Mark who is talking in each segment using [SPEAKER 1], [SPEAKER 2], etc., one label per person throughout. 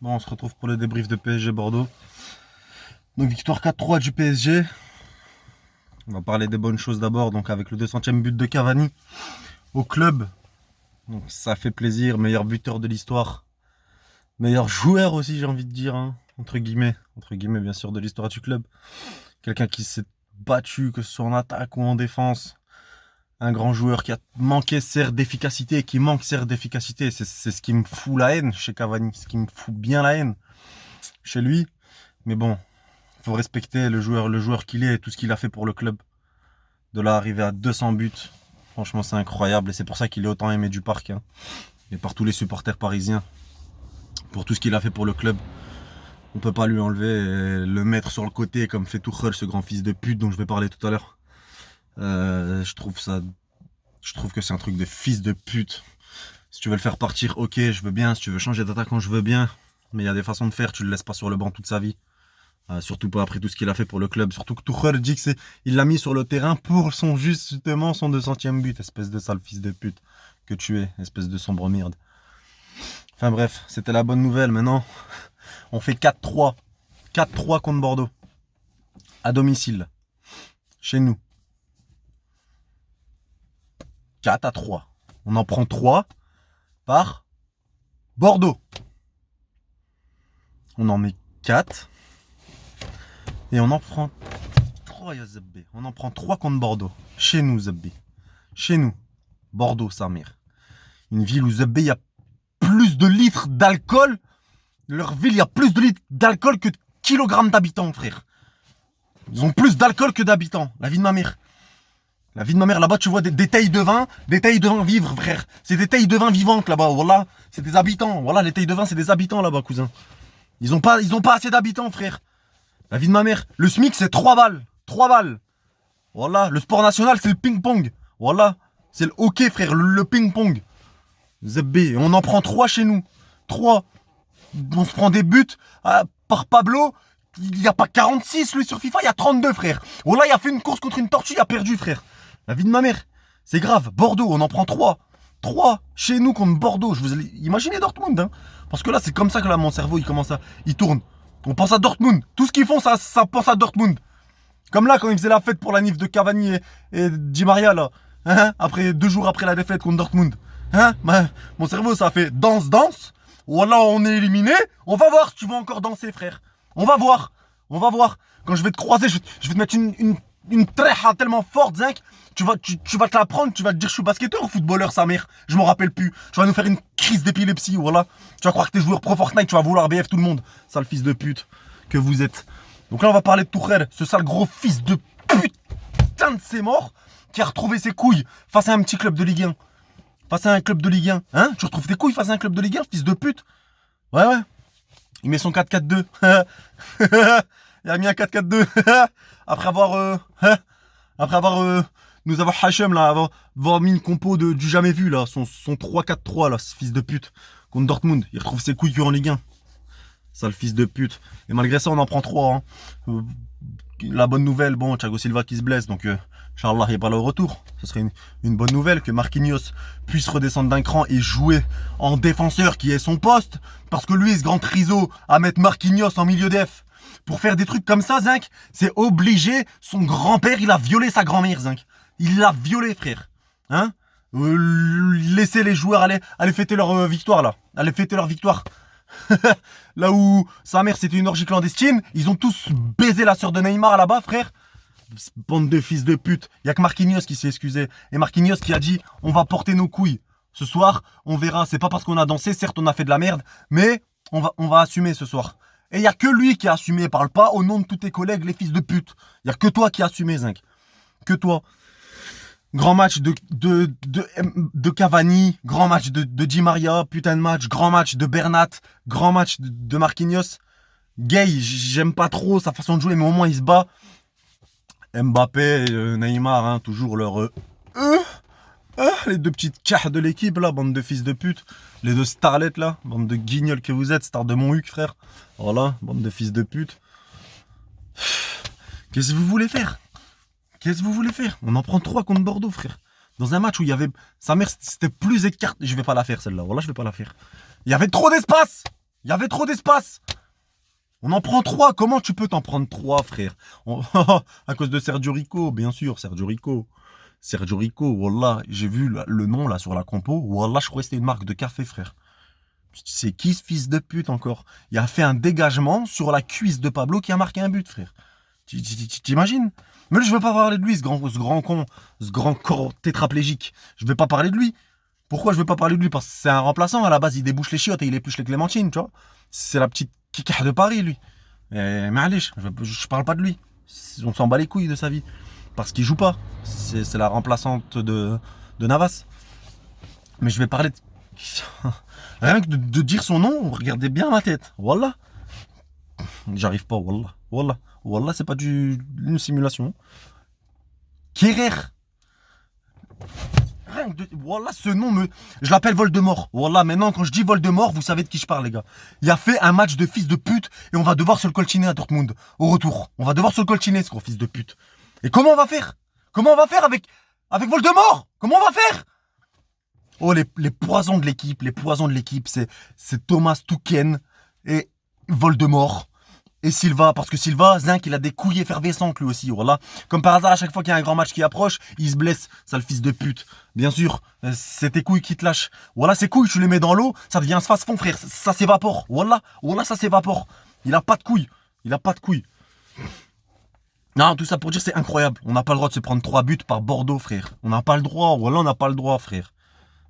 [SPEAKER 1] Bon, on se retrouve pour le débrief de PSG Bordeaux. Donc victoire 4-3 du PSG. On va parler des bonnes choses d'abord, donc avec le 200e but de Cavani au club. Donc ça fait plaisir, meilleur buteur de l'histoire. Meilleur joueur aussi, j'ai envie de dire, hein, entre guillemets bien sûr, de l'histoire du club. Quelqu'un qui s'est battu, que ce soit en attaque ou en défense. Un grand joueur qui a manqué certes d'efficacité, qui manque certes d'efficacité. C'est ce qui me fout la haine chez Cavani, ce qui me fout bien la haine chez lui. Mais bon, il faut respecter le joueur qu'il est et tout ce qu'il a fait pour le club. De là arriver à 200 buts, franchement c'est incroyable et c'est pour ça qu'il est autant aimé du parc, hein, et par tous les supporters parisiens. Pour tout ce qu'il a fait pour le club, on peut pas lui enlever et le mettre sur le côté comme fait Tuchel, ce grand fils de pute dont je vais parler tout à l'heure. Je trouve que c'est un truc de fils de pute. Si tu veux le faire partir, ok, je veux bien. Si tu veux changer d'attaquant, je veux bien. Mais il y a des façons de faire, tu le laisses pas sur le banc toute sa vie. Surtout pas après tout ce qu'il a fait pour le club. Surtout que Tuchel dit que il l'a mis sur le terrain pour justement son 200e but. Espèce de sale fils de pute que tu es, espèce de sombre merde. Enfin bref, c'était la bonne nouvelle. Maintenant, on fait 4-3. 4-3 contre Bordeaux. À domicile. Chez nous. 4-3. On en prend 3 par Bordeaux. On en met 4. Et on en prend 3, Zabé. On en prend 3 contre Bordeaux. Chez nous, Zabé. Chez nous. Bordeaux, sa mère. Une ville où Zabé, il y a plus de litres d'alcool. Leur ville, il y a plus de litres d'alcool que de kilogrammes d'habitants, frère. Ils ont plus d'alcool que d'habitants. La vie de ma mère. La vie de ma mère, là-bas, tu vois des tailles de vin vivres, frère. C'est des tailles de vin vivantes, là-bas. Voilà, c'est des habitants. Voilà, les tailles de vin, c'est des habitants, là-bas, cousin. Ils ont pas assez d'habitants, frère. La vie de ma mère. Le SMIC, c'est 3 balles. 3 balles. Voilà, le sport national, c'est le ping-pong. Voilà, c'est le hockey, frère, le ping-pong. ZB, on en prend 3 chez nous. 3. On se prend des buts par Pablo. Il n'y a pas 46, lui, sur FIFA, il y a 32, frère. Voilà, il a fait une course contre une tortue, il a perdu, frère. La vie de ma mère. C'est grave. Bordeaux, on en prend 3. 3 chez nous contre Bordeaux. Je vous imaginez Dortmund, hein. Parce que là, c'est comme ça que là, mon cerveau, il tourne. On pense à Dortmund. Tout ce qu'ils font, ça pense à Dortmund. Comme là, quand ils faisaient la fête pour la nif de Cavani et Di Maria, là. Hein, 2 jours après la défaite contre Dortmund. Hein, mon cerveau, ça fait danse. Voilà, on est éliminé. On va voir si tu vas encore danser, frère. On va voir. Quand je vais te croiser, je vais te mettre une treja tellement forte, Zinc. Tu vas te la prendre, tu vas te dire je suis basketteur ou footballeur, sa mère. Je m'en rappelle plus. Tu vas nous faire une crise d'épilepsie, voilà. Tu vas croire que t'es joueur pro Fortnite, tu vas vouloir BF tout le monde. Sale fils de pute que vous êtes. Donc là, on va parler de Tuchel, ce sale gros fils de putain de ses morts qui a retrouvé ses couilles face à un petit club de Ligue 1. Face à un club de Ligue 1. Hein? Tu retrouves tes couilles face à un club de Ligue 1, fils de pute. Ouais. Il met son 4-4-2. Il a mis un 4-4-2. Après avoir nous avoir Hachem là, avoir mis une compo du jamais vu là, son 3-4-3 là, ce fils de pute, contre Dortmund. Il retrouve ses couilles en Ligue 1. Sale fils de pute. Et malgré ça, on en prend 3. Hein. La bonne nouvelle, bon, Thiago Silva qui se blesse, donc Inch'Allah, il n'est pas là au retour. Ce serait une bonne nouvelle que Marquinhos puisse redescendre d'un cran et jouer en défenseur qui est son poste. Parce que lui, ce grand triso à mettre Marquinhos en milieu def pour faire des trucs comme ça, Zinc, c'est obligé. Son grand-père, il a violé sa grand-mère, Zinc. Il l'a violé, frère. Hein? Laissez les joueurs aller fêter leur victoire, là. Aller fêter leur victoire. Là où sa mère c'était une orgie clandestine, ils ont tous baisé la sœur de Neymar là-bas, frère. Bande de fils de pute. Il y a que Marquinhos qui s'est excusé. Et Marquinhos qui a dit on va porter nos couilles. Ce soir, on verra. C'est pas parce qu'on a dansé, certes on a fait de la merde, mais on va assumer ce soir. Et il y a que lui qui a assumé. Parle pas au nom de tous tes collègues, les fils de pute. Il y a que toi qui as assumé, Zinc. Que toi. Grand match de Cavani, grand match de Di Maria, putain de match, grand match de Bernat, grand match de Marquinhos. Gay, j'aime pas trop sa façon de jouer, mais au moins il se bat. Mbappé, Neymar, hein, toujours les 2 petites cahs de l'équipe là, bande de fils de pute. Les 2 starlets là, bande de guignols que vous êtes, star de mon huc, frère. Voilà, bande de fils de pute. Qu'est-ce que vous voulez faire? Qu'est-ce que vous voulez faire? On en prend 3 contre Bordeaux, frère. Dans un match où il y avait... Sa mère, c'était plus écarté. Je vais pas la faire, celle-là. Voilà, je vais pas la faire. Il y avait trop d'espace. Il y avait trop d'espace. On en prend 3. Comment tu peux t'en prendre 3, frère? À cause de Sergio Rico, bien sûr, Sergio Rico. Sergio Rico, wallah, j'ai vu le nom là sur la compo. Wallah, je croyais que c'était une marque de café, frère. C'est qui ce fils de pute encore? Il a fait un dégagement sur la cuisse de Pablo qui a marqué un but, frère. T'imagines? Mais je veux pas parler de lui, ce grand con, ce grand corps tétraplégique. Je vais pas parler de lui. Pourquoi je veux pas parler de lui? Parce que c'est un remplaçant, à la base, il débouche les chiottes et il épluche les clémentines, tu vois. C'est la petite kika de Paris, lui. Mais allez, je parle pas de lui. On s'en bat les couilles de sa vie. Parce qu'il joue pas. C'est la remplaçante de Navas. Mais je vais parler de... Rien que de dire son nom, regardez bien ma tête. Wallah. J'arrive pas, wallah. Wallah. Wallah, c'est pas une simulation. Kerrer. Rien que de... Wallah, ce nom me... Je l'appelle Voldemort. Wallah, maintenant, quand je dis Voldemort, vous savez de qui je parle, les gars. Il a fait un match de fils de pute et on va devoir se le coltiner à Dortmund. Au retour. On va devoir se le coltiner, ce gros fils de pute. Et comment on va faire? Comment on va faire avec Voldemort? Comment on va faire? Oh, les poisons de l'équipe, c'est Thomas Tuchel et Voldemort. Et Silva, parce que Silva, Zinc, il a des couilles effervescentes lui aussi, voilà. Comme par hasard, à chaque fois qu'il y a un grand match qui approche, il se blesse, sale fils de pute. Bien sûr, c'est tes couilles qui te lâchent. Voilà, ces couilles, tu les mets dans l'eau, ça devient un face-fond, frère. Ça s'évapore. Voilà, voilà, ça s'évapore. Il a pas de couilles. Il a pas de couilles. Non, tout ça pour dire, c'est incroyable. On n'a pas le droit de se prendre 3 buts par Bordeaux, frère. On n'a pas le droit. Voilà, on n'a pas le droit, frère.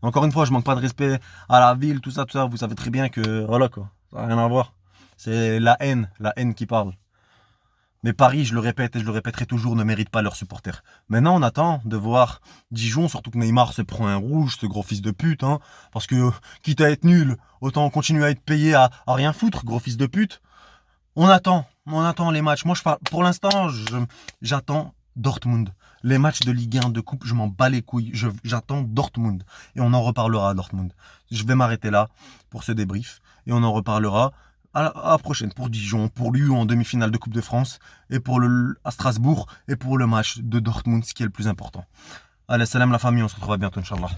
[SPEAKER 1] Encore une fois, je manque pas de respect à la ville, tout ça, tout ça. Vous savez très bien que, voilà quoi, ça n'a rien à voir. C'est la haine qui parle. Mais Paris, je le répète et je le répéterai toujours, ne mérite pas leurs supporters. Maintenant, on attend de voir Dijon, surtout que Neymar se prend un rouge, ce gros fils de pute, hein. Parce que, quitte à être nul, autant continuer à être payé à rien foutre, gros fils de pute. On attend les matchs. Moi, pour l'instant, j'attends Dortmund. Les matchs de Ligue 1, de Coupe, je m'en bats les couilles. J'attends Dortmund. Et on en reparlera à Dortmund. Je vais m'arrêter là pour ce débrief. Et on en reparlera à la prochaine pour Dijon, pour l'U en demi-finale de Coupe de France. Et à Strasbourg. Et pour le match de Dortmund, ce qui est le plus important. Allez, salam la famille, on se retrouve à bientôt, Inch'Allah.